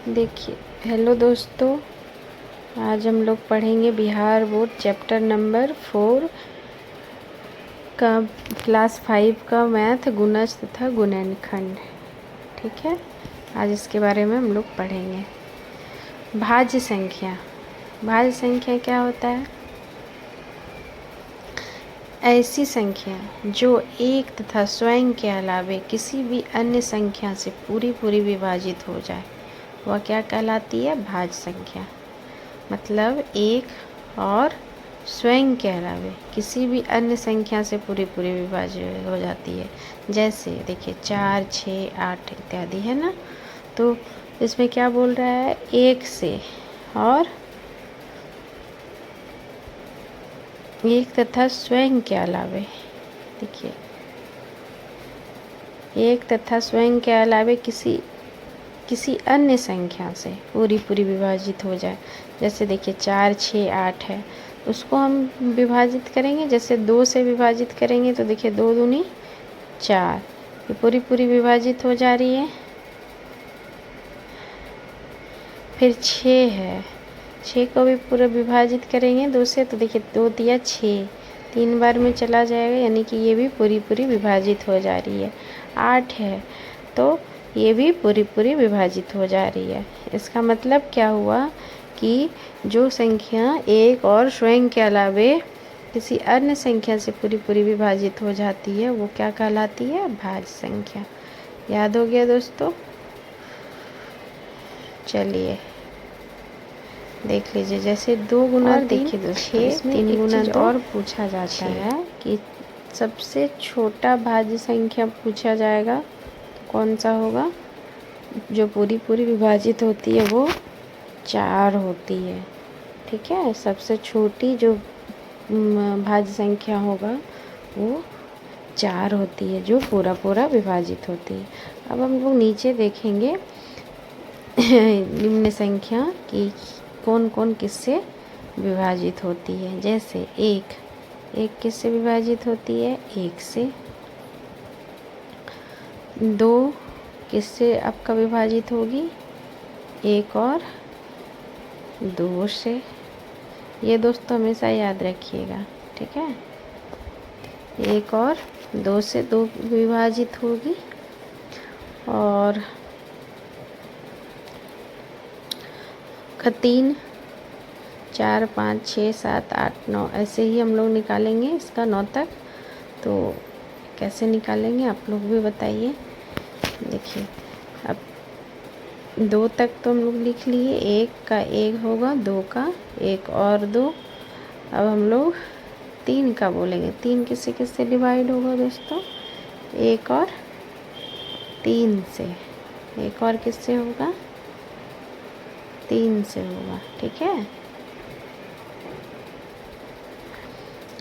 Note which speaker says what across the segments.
Speaker 1: देखिए, हेलो दोस्तों, आज हम लोग पढ़ेंगे बिहार बोर्ड चैप्टर नंबर 4 का क्लास 5 का मैथ गुणज तथा गुणनखंड। ठीक है, आज इसके बारे में हम लोग पढ़ेंगे। भाज्य संख्या। भाज्य संख्या क्या होता है? ऐसी संख्या जो एक तथा स्वयं के अलावे किसी भी अन्य संख्या से पूरी विभाजित हो जाए वह क्या कहलाती है? भाज्य संख्या। मतलब एक और स्वयं के अलावे किसी भी अन्य संख्या से पूरी विभाजित हो जाती है। जैसे देखिए 4, 6, 8 इत्यादि है ना। तो इसमें क्या बोल रहा है? एक से और एक तथा स्वयं के अलावे, देखिए एक तथा स्वयं के अलावे किसी अन्य संख्या से पूरी विभाजित हो जाए। जैसे देखिए 4, 6, 8 है, उसको हम विभाजित करेंगे। जैसे 2 से विभाजित करेंगे तो देखिए 2 दूनी 4, ये पूरी विभाजित हो जा रही है। फिर 6 है, 6 को भी पूरा विभाजित करेंगे 2 से तो देखिए 2 दिया 6, 3 बार में चला जाएगा, यानी कि ये भी पूरी विभाजित हो जा रही है। 8 है तो ये भी पूरी विभाजित हो जा रही है। इसका मतलब क्या हुआ कि जो संख्या एक और स्वयं के अलावे किसी अन्य संख्या से पूरी विभाजित हो जाती है वो क्या कहलाती है? भाज्य संख्या। याद हो गया दोस्तों? चलिए देख लीजिए। जैसे 2 गुना 3, देखिए दोस्तों इसमें 3 गुना 2 और पूछा जाता है कि सबसे छोटा भाज्य संख्या पूछा जाएगा तो कौन सा होगा? जो पूरी विभाजित होती है वो 4 होती है। ठीक है, सबसे छोटी जो भाज्य संख्या होगा वो 4 होती है, जो पूरा विभाजित होती है। अब हम लोग नीचे देखेंगे निम्न संख्या की कौन किससे विभाजित होती है। जैसे एक किससे विभाजित होती है? 1 से। 2 किससे आपका विभाजित होगी? 1 और 2 से। ये दोस्तों हमेशा याद रखिएगा। ठीक है, 1 और 2 से 2 विभाजित होगी। और 3, 4, 5, 6, 7, 8, 9 ऐसे ही हम लोग निकालेंगे इसका 9 तक। तो कैसे निकालेंगे आप लोग भी बताइए। देखिए अब 2 तक तो हम लोग लिख लिए, 1 का 1 होगा, 2 का 1 और 2। अब हम लोग 3 का बोलेंगे। 3 किससे डिवाइड होगा दोस्तों? 1 और 3 से। 1 और किससे होगा? 3 से होगा। ठीक है,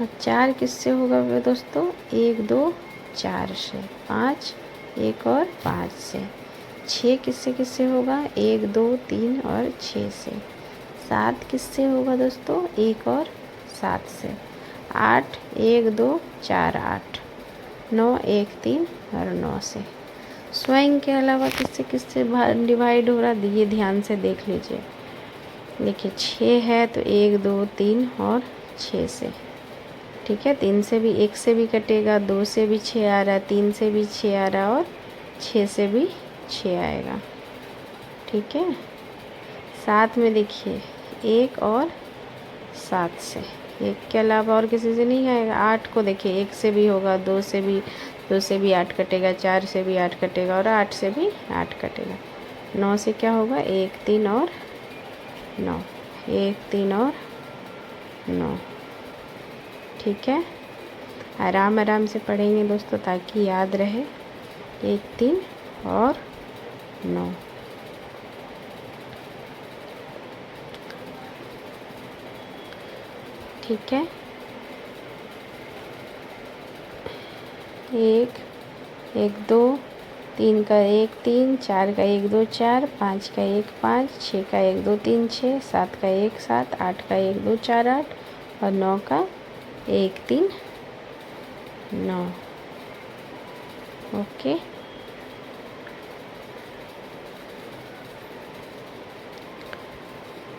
Speaker 1: अब 4 किससे होगा दोस्तों? 1, 2, 4 से। 5 1 और 5 से। 6 किससे होगा? 1, 2, 3 और 6 से। 7 किससे होगा दोस्तों? 1 और 7 से। 8 1, 2, 4, 8। 9 1, 3 और 9 से। स्वयं के अलावा किससे डिवाइड हो रहा है? ये ध्यान से देख लीजिए। देखिए 6 है तो 1, 2, 3 और 6 से। ठीक है, 3 से भी 1 से भी कटेगा, 2 से भी 6 आ रहा है, 3 से भी 6 आ रहा है और 6 से भी 6 आएगा। ठीक है, 7 में देखिए 1 और 7 से। 1 के अलावा और किसी से नहीं आएगा। 8 को देखिए 1 से भी होगा, 2 से भी 8 कटेगा, 4 से भी 8 कटेगा और 8 से भी 8 कटेगा। 9 से क्या होगा? 1, 3 और 9। 1, 3 और 9। ठीक है, आराम से पढ़ेंगे दोस्तों ताकि याद रहे। 1, 3 और 9। ठीक है, 1, 1, 2, 3 का 1, 3, 4 का 1, 2, 4, 5 का 1, 5, 6 का 1, 2, 3, 6, 7 का 1, 7, 8 का 1, 2, 4, 8 और 9 का 1, 3, 9। ओके,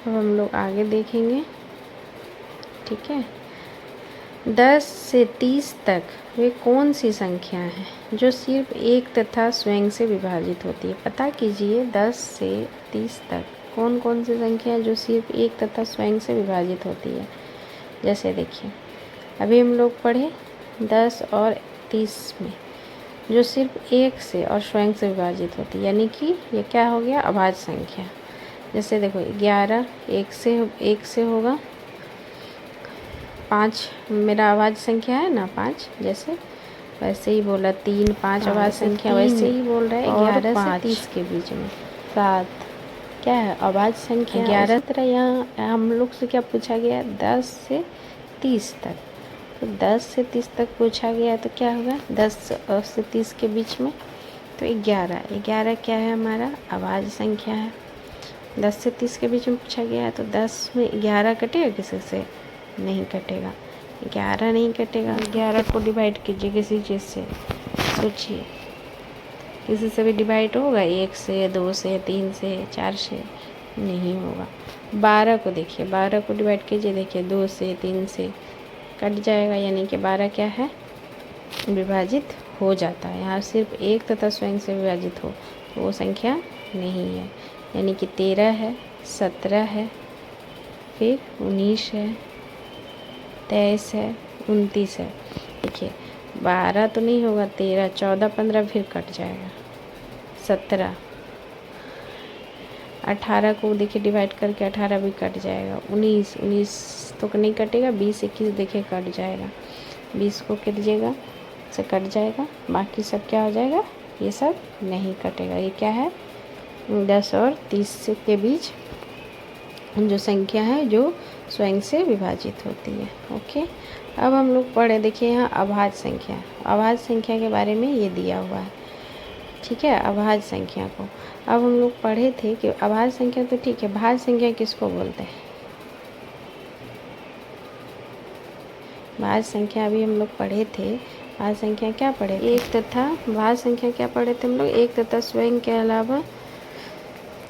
Speaker 1: अब हम लोग आगे देखेंगे। ठीक है, 10 से 30 तक वे कौन सी संख्या है जो सिर्फ एक तथा स्वयं से विभाजित होती है? पता कीजिए 10 से 30 तक कौन कौन सी संख्या है जो सिर्फ एक तथा स्वयं से विभाजित होती है। जैसे देखिए, अभी हम लोग पढ़े 10 और 30 में जो सिर्फ एक से और स्वयं से विभाजित होती है, यानी कि ये क्या हो गया, अभाज्य संख्या। जैसे देखो 11 एक से होगा, 5 मेरा अभाज्य संख्या है ना 5, जैसे वैसे ही बोला 3 5 अभाज्य संख्या, वैसे ही बोल रहा है 11 से 30 के बीच में 7 क्या है, अभाज्य संख्या। 11 तरह यहाँ हम लोग से क्या पूछा गया, 10 से 30 तक। तो 10 से 30 तक पूछा गया तो क्या होगा, 10 से 30 के बीच में तो 11 क्या है, हमारा अभाज्य संख्या है। 10 से 30 के बीच में पूछा गया है तो 10 में 11 कटेगा किसी से, नहीं कटेगा, 11 नहीं कटेगा। 11 को डिवाइड कीजिए किसी चीज़ से, सोचिए किसी से भी डिवाइड होगा, 1 से 2 से 3 से 4 से, नहीं होगा। 12 को देखिए, 12 को डिवाइड कीजिए, देखिए 2 से 3 से कट जाएगा, यानी कि 12 क्या है, विभाजित हो जाता है। यहाँ सिर्फ एक तथा स्वयं से विभाजित हो तो वो संख्या नहीं है, यानी कि 13 है, 17 है, फिर 19 है, 23 है, 29 है। देखिए 12 तो नहीं होगा, 13 14 15 फिर कट जाएगा, 17 18 को देखिए डिवाइड करके 18 भी कट जाएगा, 19 तो नहीं कटेगा, 20 21 देखिए कट जाएगा, 20 को कीजिएगा से कट जाएगा, बाकी सब क्या हो जाएगा, ये सब नहीं कटेगा। ये क्या है, 10 और 30 के बीच जो संख्या है जो स्वयं से विभाजित होती है। ओके, अब हम लोग पढ़े, देखिए यहाँ अभाज्य संख्या, अभाज्य संख्या के बारे में ये दिया हुआ है। ठीक है, अभाज्य संख्या को अब हम लोग पढ़े थे कि अभाज्य संख्या तो ठीक है, भाज्य संख्या किसको बोलते हैं, भाज्य संख्या अभी हम लोग पढ़े थे। भाज्य संख्या क्या पढ़े, एक तथा, भाज्य संख्या क्या पढ़े थे हम लोग, एक तथा स्वयं के अलावा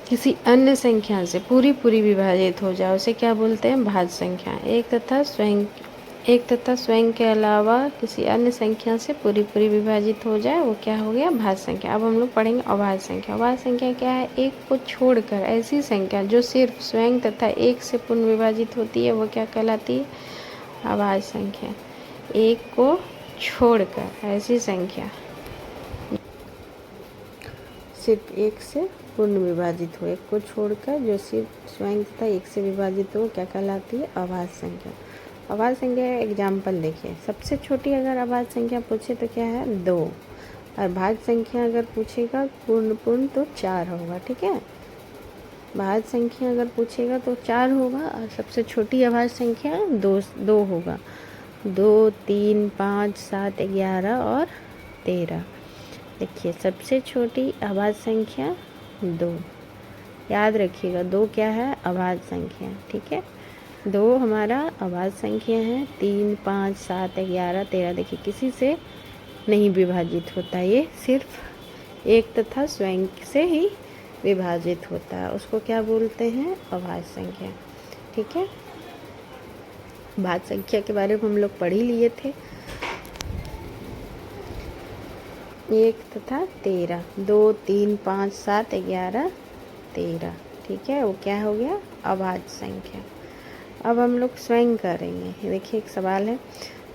Speaker 1: किसी अन्य संख्या से पूरी विभाजित हो जाए उसे क्या बोलते हैं, भाज्य संख्या। एक तथा स्वयं के अलावा किसी अन्य संख्या से पूरी विभाजित हो जाए वो क्या हो गया, भाज्य संख्या। अब हम लोग पढ़ेंगे अभाज्य संख्या। अभाज्य संख्या क्या है, एक को छोड़कर ऐसी संख्या जो सिर्फ स्वयं तथा एक से पूर्ण विभाजित होती है वो क्या कहलाती है, अभाज्य संख्या। एक को छोड़कर ऐसी संख्या सिर्फ एक से पूर्ण विभाजित हो, एक को छोड़कर जो सिर्फ स्वयं तथा एक से विभाजित हो क्या कहलाती है, अभाज्य संख्या। अभाज्य संख्या एग्जाम्पल देखिए, सबसे छोटी अगर अभाज्य संख्या पूछे तो क्या है, 2, और भाज्य संख्या अगर पूछेगा पूर्ण तो 4 होगा। ठीक है, भाज्य संख्या अगर पूछेगा तो 4 होगा और सबसे छोटी अभाज्य संख्या 2 होगा, 2 3 5 7 11 और 13। देखिए सबसे छोटी अभाज्य संख्या 2, याद रखिएगा 2 क्या है, अभाज्य संख्या। ठीक है, 2 हमारा अभाज्य संख्या है, 3 5 7 11 13 देखिए किसी से नहीं विभाजित होता, ये सिर्फ एक तथा स्वयं से ही विभाजित होता है, उसको क्या बोलते हैं, अभाज्य संख्या। ठीक है, भाज्य संख्या के बारे में हम लोग पढ़ ही लिए थे। 1 तथा 13, 2 3 5 7 11 13। ठीक है, वो क्या हो गया, अभाज्य संख्या। अब हम लोग स्वयं करेंगे। देखिए एक सवाल है,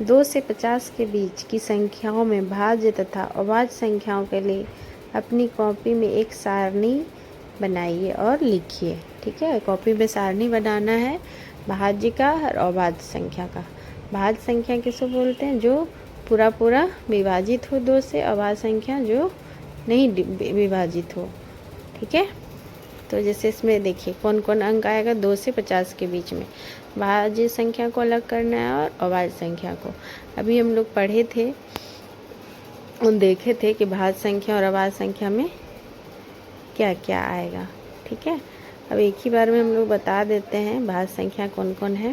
Speaker 1: 2 से 50 के बीच की संख्याओं में भाज्य तथा अभाज्य संख्याओं के लिए अपनी कॉपी में एक सारणी बनाइए और लिखिए। ठीक है, कॉपी में सारणी बनाना है भाज्य का और अभाज्य संख्या का। भाज्य संख्या किसे बोलते हैं, जो पूरा विभाजित हो 2 से, अभाज्य संख्या जो नहीं विभाजित हो। ठीक है, तो जैसे इसमें देखिए कौन कौन अंक आएगा, 2 से 50 के बीच में भाज्य संख्या को अलग करना है और अभाज्य संख्या को। अभी हम लोग पढ़े थे और देखे थे कि भाज्य संख्या और अभाज्य संख्या में क्या क्या आएगा। ठीक है, अब एक ही बार में हम लोग बता देते हैं भाज्य संख्या कौन कौन है।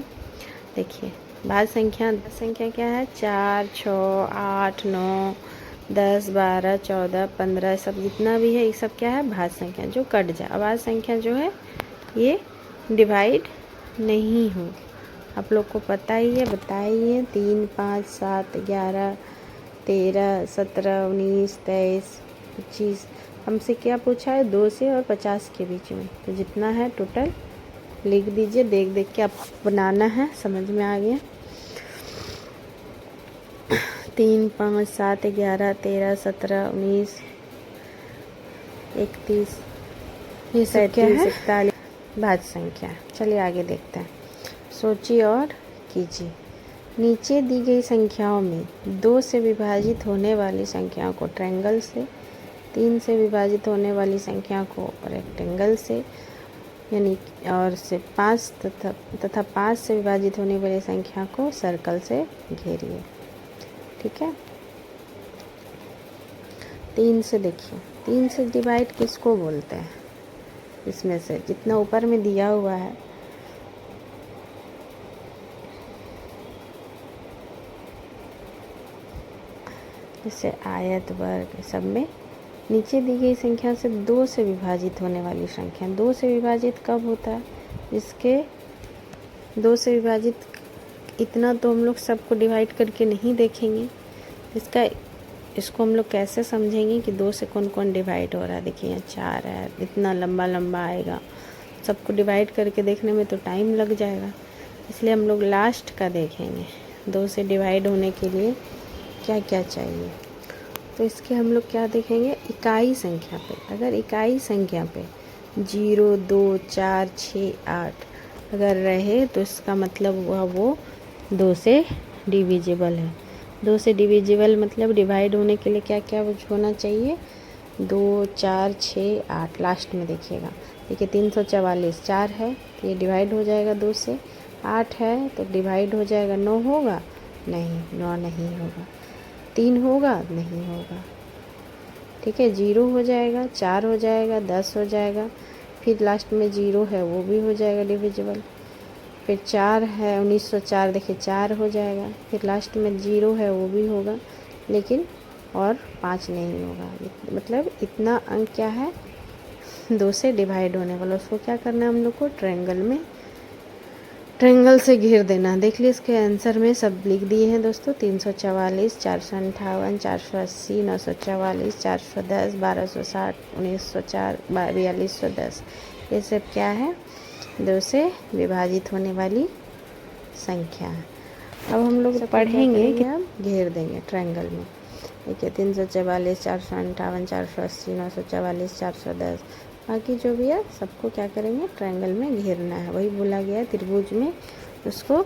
Speaker 1: देखिए भाज्य संख्या क्या है, 4 6 8 9 10 12 14 15 सब जितना भी है ये सब क्या है, भाज्य संख्या जो कट जाए। अभाज्य संख्या जो है ये डिवाइड नहीं होगी। आप लोग को पता ही है, बताइए। 3, 5, 7, 11, 13, 17, 19, 23, 25। हमसे क्या पूछा है? 2 से और 50 के बीच में। तो जितना है टोटल लिख दीजिए। देख देख के आप बनाना है। समझ में आ गया? 3, 5, 7, 11, 13, 17, 19, 31, ये सब क्या है? 41 भाज्य संख्या। चलिए आगे देखते हैं। सोचिए और कीजिए। नीचे दी गई संख्याओं में 2 से विभाजित होने वाली संख्याओं को ट्रायंगल से, 3 से विभाजित होने वाली संख्या को रेक्टेंगल से, यानी और से 5 तथा 5 से विभाजित होने वाली संख्या को सर्कल से घेरिए। ठीक है। 3 से देखिए, 3 से डिवाइड किसको बोलते हैं? इसमें से जितना ऊपर में दिया हुआ है, जैसे आयत, वर्ग, सब में नीचे दी गई संख्या से 2 से विभाजित होने वाली संख्या। 2 से विभाजित कब होता है? इसके 2 से विभाजित इतना तो हम लोग सबको डिवाइड करके नहीं देखेंगे। इसको हम लोग कैसे समझेंगे कि 2 से कौन कौन डिवाइड हो रहा है? देखिए यहाँ 4 है, इतना लंबा लंबा आएगा। सबको डिवाइड करके देखने में तो टाइम लग जाएगा, इसलिए हम लोग लास्ट का देखेंगे। 2 से डिवाइड होने के लिए क्या क्या चाहिए? तो इसके हम लोग क्या देखेंगे? इकाई संख्या पे। अगर इकाई संख्या पे 0, 2, 4, 6, 8 अगर रहे तो इसका मतलब वो 2 से डिविजिबल है। 2 से डिविजिबल मतलब डिवाइड होने के लिए क्या क्या होना चाहिए? 2, 4, 6, 8। लास्ट में देखिएगा। देखिए 344 4 है तो ये डिवाइड हो जाएगा 2 से। 8 है तो डिवाइड हो जाएगा। 9 होगा? नहीं, 9 नहीं होगा। 3 होगा? नहीं होगा। ठीक है। 0 हो जाएगा, 4 हो जाएगा, 10 हो जाएगा, फिर लास्ट में 0 है वो भी हो जाएगा डिविजिबल। फिर 4 है, 1904 देखिए 4 हो जाएगा, फिर लास्ट में 0 है वो भी होगा, लेकिन और 5 नहीं होगा। मतलब इतना अंक क्या है? 2 से डिवाइड होने वाला। उसको क्या करना है हम लोग को? ट्रायंगल से घेर देना। देख लीजिए इसके आंसर में सब लिख दिए हैं दोस्तों। 344, 458, 480, 944, 410, 1260, 1904, 4210। ये सब क्या है? 2 से विभाजित होने वाली संख्या है। अब हम लोग पढ़ेंगे कि हम घेर देंगे ट्रायंगल में। देखिए 344, 458, 480, 944, 410, बाकी जो भी है सबको क्या करेंगे? ट्रायंगल में घेरना है। वही बोला गया है त्रिभुज में उसको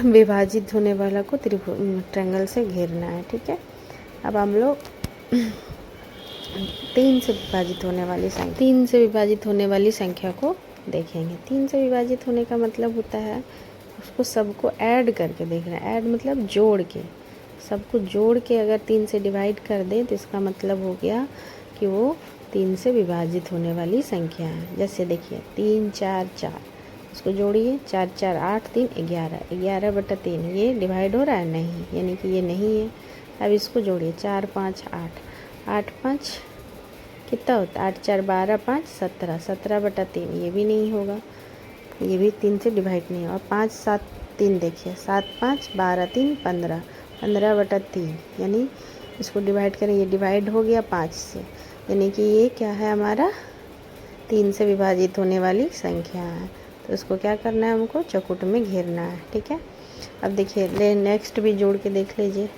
Speaker 1: विभाजित होने वाला को ट्रायंगल से घेरना है। ठीक है। अब हम लोग 3 से विभाजित होने वाली संख्या को देखेंगे। 3 से विभाजित होने का मतलब होता है उसको सबको ऐड करके देखना। ऐड मतलब जोड़ के, सबको जोड़ के अगर 3 से डिवाइड कर दें तो इसका मतलब हो गया कि वो 3 से विभाजित होने वाली संख्या है। जैसे देखिए 3, 4, 4, इसको जोड़िए। 4, 4, 8, 3, 11, 11/3 ये डिवाइड हो रहा है? नहीं, यानी कि ये नहीं है। अब इसको जोड़िए। 4, 5, 8, 8, 5 कितना होता है? 8, 4, 12, 5, 17, 17/3 ये भी नहीं होगा। ये भी 3 से डिवाइड नहीं होगा। 5, 7, 3 देखिए 7, 5, 12, 3, 15, 15/3 यानी इसको डिवाइड करें, ये डिवाइड हो गया 5 से, यानी कि ये क्या है? हमारा 3 से विभाजित होने वाली संख्या है। तो इसको क्या करना है? हमको चौकुट में घेरना है। ठीक है। अब देखिए नेक्स्ट भी जोड़ के देख लीजिए।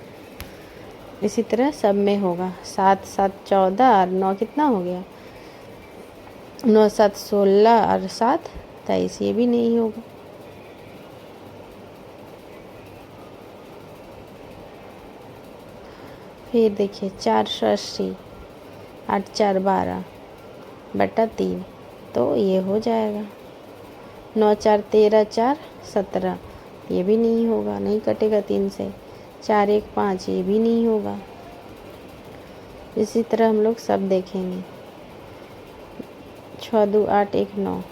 Speaker 1: इसी तरह सब में होगा। 7, 7, 14 और 9 कितना हो गया? 9, 7, 16 और 7, 23 ये भी नहीं होगा। फिर देखिए 480, 8, 4, 12/3 तो ये हो जाएगा। 9, 4, 13, 4, 17 ये भी नहीं होगा, नहीं कटेगा 3 से। 4, 1, 5 ये भी नहीं होगा। इसी तरह हम लोग सब देखेंगे। 6, 2, 8, 1, 9,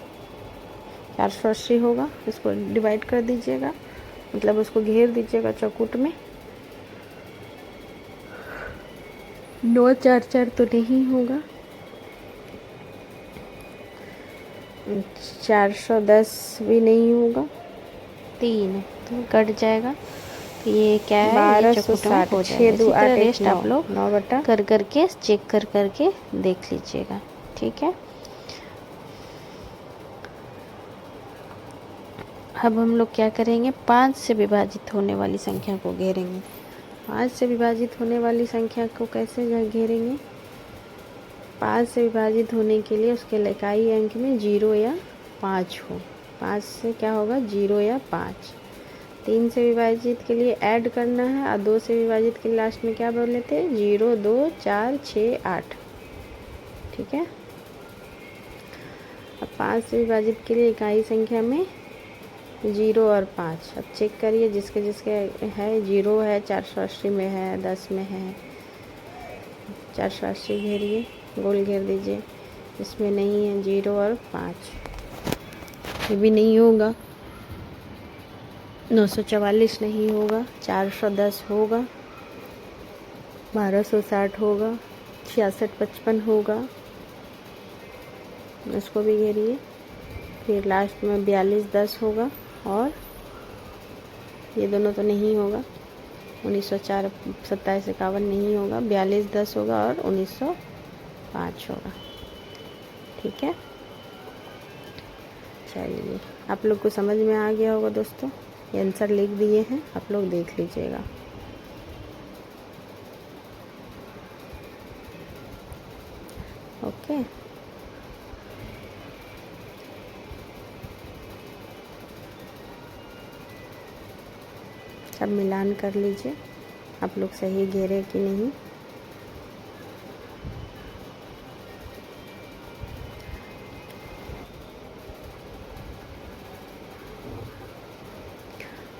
Speaker 1: 480 होगा। इसको डिवाइड कर दीजिएगा, मतलब उसको घेर दीजिएगा चौकुट में। 9, 4, 4 तो नहीं होगा। 410 भी नहीं होगा, 3 तो कट जाएगा। तो ये क्या है,
Speaker 2: 1260
Speaker 1: हो जाएगा। इसी तरह रेस्ट आप लोग
Speaker 2: 9
Speaker 1: कर करके चेक कर करके देख लीजिएगा, ठीक है। अब हम लोग क्या करेंगे, 5 से विभाजित होने वाली संख्या को घेरेंगे। 5 से विभाजित होने वाली संख्या को कैसे घेरेंगे, 5 से विभाजित होने के लिए उसके इकाई अंक में 0 या 5 हो। 5 से क्या होगा, 0 या 5। 3 से विभाजित के लिए ऐड करना है, और 2 से विभाजित के लिए लास्ट में क्या बोल लेते हैं, 0, 2, 4, 6, 8, ठीक है। अब 5 से विभाजित के लिए इकाई संख्या में 0 और 5। अब चेक करिए, जिसके जिसके है 0 है, 480 में है, 10 में है, 480 घेरिए, गोल घेर दीजिए। इसमें नहीं है 0 और 5, ये भी नहीं होगा। 944 नहीं होगा, 410 होगा, 1260 होगा, 6655 होगा, इसको भी घेरिए। फिर लास्ट में 4210 होगा, और ये दोनों तो नहीं होगा, 1904 27 51 नहीं होगा, 4210 होगा और 1905 होगा, ठीक है। चलिए, आप लोग को समझ में आ गया होगा दोस्तों, ये आंसर लिख दिए हैं, आप लोग देख लीजिएगा। ओके, सब मिलान कर लीजिए, आप लोग सही घेरे कि नहीं।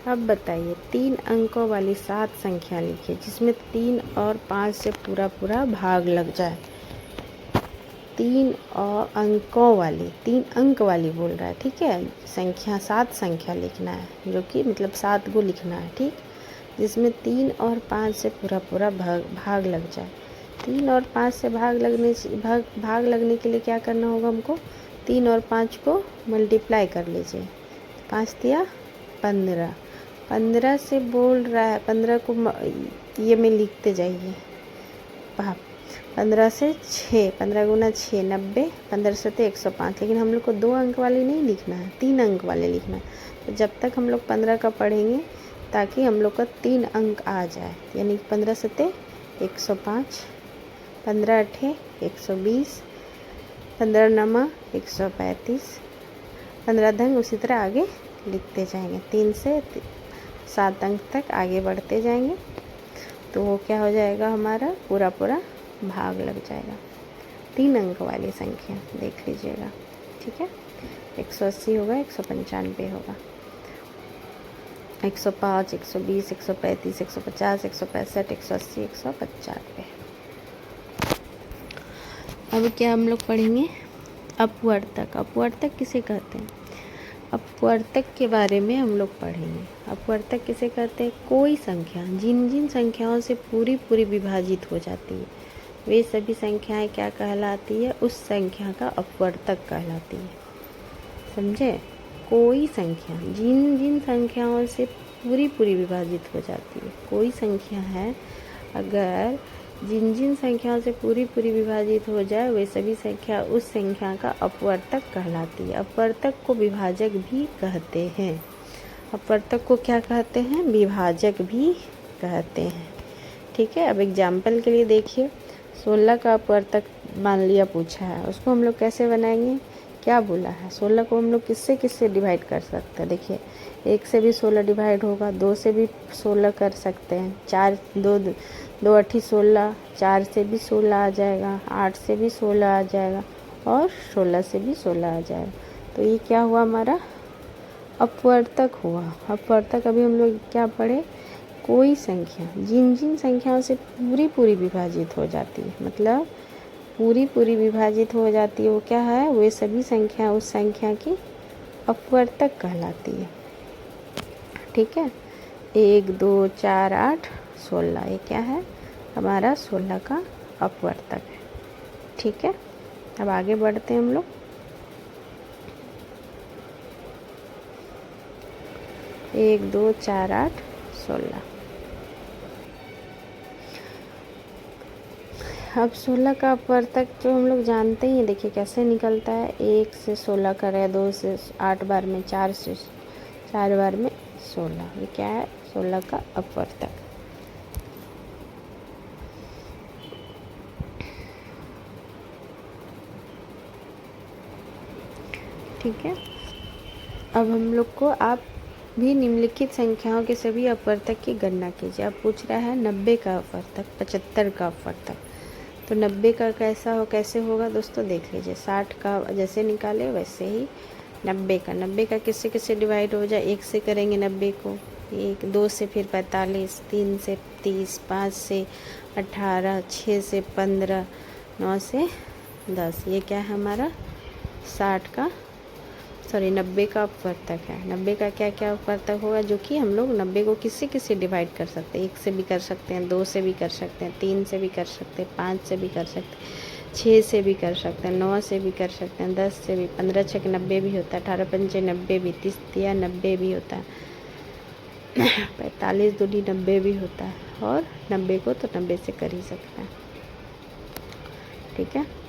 Speaker 1: अब बताइए, 3 अंकों वाली 7 संख्या लिखिए जिसमें 3 और 5 से पूरा पूरा भाग लग जाए। 3 और अंकों वाली, 3 अंक वाली बोल रहा है, ठीक है। संख्या 7 संख्या लिखना है, जो कि मतलब 7 को लिखना है, ठीक, जिसमें 3 और 5 से पूरा पूरा भाग लग जाए। 3 और 5 से भाग लगने के लिए क्या करना होगा हमको, 3 और 5 को मल्टीप्लाई कर लीजिए। 5 दिया 15, 15 से बोल रहा है, 15 को ये में लिखते जाइए, 15 से 6, 15 गुना 6 90, 15 से 105। लेकिन हम लोग को 2 अंक वाले नहीं लिखना है, 3 अंक वाले लिखना है। तो जब तक हम लोग 15 का पढ़ेंगे, ताकि हम लोग का 3 अंक आ जाए, यानी 15 से 105, 15 अठे 120, 15 नमा 135, 15 धंग, उसी तरह आगे लिखते जाएंगे, 3 से 7 अंक तक आगे बढ़ते जाएंगे। तो वो क्या हो जाएगा, हमारा पूरा पूरा भाग लग जाएगा। 3 अंक वाली संख्या देख लीजिएगा, ठीक है। 180 होगा, 195 होगा, 105, 120, 135, 150, 165, 180, 195। अब क्या हम लोग पढ़ेंगे, अपवर्तक। अपवर्तक किसे कहते हैं, अपवर्तक के बारे में हम लोग पढ़ेंगे। अपवर्तक किसे कहते हैं, कोई संख्या जिन जिन संख्याओं से पूरी पूरी विभाजित हो जाती है, वे सभी संख्याएं क्या कहलाती है, उस संख्या का अपवर्तक कहलाती है। समझे, कोई संख्या जिन जिन संख्याओं से पूरी पूरी विभाजित हो जाती है, कोई संख्या है अगर जिन जिन संख्याओं से पूरी पूरी विभाजित हो जाए, वे सभी संख्या उस संख्या का अपवर्तक कहलाती है। अपवर्तक को विभाजक भी कहते हैं। अपवर्तक को क्या कहते हैं, विभाजक भी कहते हैं, ठीक है। अब एग्जाम्पल के लिए देखिए, 16 का अपवर्तक मान लिया पूछा है, उसको हम लोग कैसे बनाएंगे, क्या बोला है, 16 को हम लोग किससे किससे डिवाइड कर सकते हैं। देखिए, 1 से भी 16 डिवाइड होगा, 2 से भी 16 कर सकते हैं, 4 2 8 16, 4 से भी 16 आ जाएगा, 8 से भी 16 आ जाएगा, और 16 से भी 16 आ जाएगा। तो ये क्या हुआ, हमारा अपवर्तक हुआ। अपवर्तक अभी हम लोग क्या पढ़े, कोई संख्या जिन जिन संख्याओं से पूरी पूरी विभाजित हो जाती है, मतलब पूरी पूरी विभाजित हो जाती है, वो क्या है, वे सभी संख्या उस संख्या की अपवर्तक कहलाती है, ठीक है। 1 2 4 8 16, ये क्या है, हमारा 16 का अपवर्तक है, ठीक है। अब आगे बढ़ते हैं हम लोग। 1 2 4 8 16। अब 16 का अपवर्तक तो हम लोग जानते ही हैं, देखिए कैसे निकलता है। 1 से 16 करें, 2 से 8 बार में, 4 से 4 बार में 16। ये क्या है? 16 का अपवर्तक। ठीक है, अब हम लोग को आप भी निम्नलिखित संख्याओं के सभी अपवर्तक की गणना कीजिए। अब पूछ रहा है 90 का अपवर्तक, 75 का अपवर्तक। तो 90 का कैसे होगा दोस्तों, देख लीजिए। 60 का जैसे निकाले वैसे ही 90 का किससे किससे डिवाइड हो जाए। 1 से करेंगे 90 को, 1 2 से फिर 45, 3 से 30, 5 से 18, 6 से 15, 9 से 10। ये क्या है हमारा 90 का अपवर्तक है। 90 का क्या क्या अपवर्तक होगा, जो कि हम लोग 90 को किससे किससे डिवाइड कर सकते हैं। 1 से भी कर सकते हैं, 2 से भी कर सकते हैं, 3 से भी कर सकते हैं, 5 से भी कर सकते हैं, 6 से भी कर सकते हैं, 9 से भी कर सकते हैं, 10 से भी, 15 छक 90 भी होता है, 18 पंचे 90 भी, 30 तिया 90 भी होता है, 45 दूनी 90 भी होता है, और 90 को तो 90 से कर ही सकते हैं। ठीक है।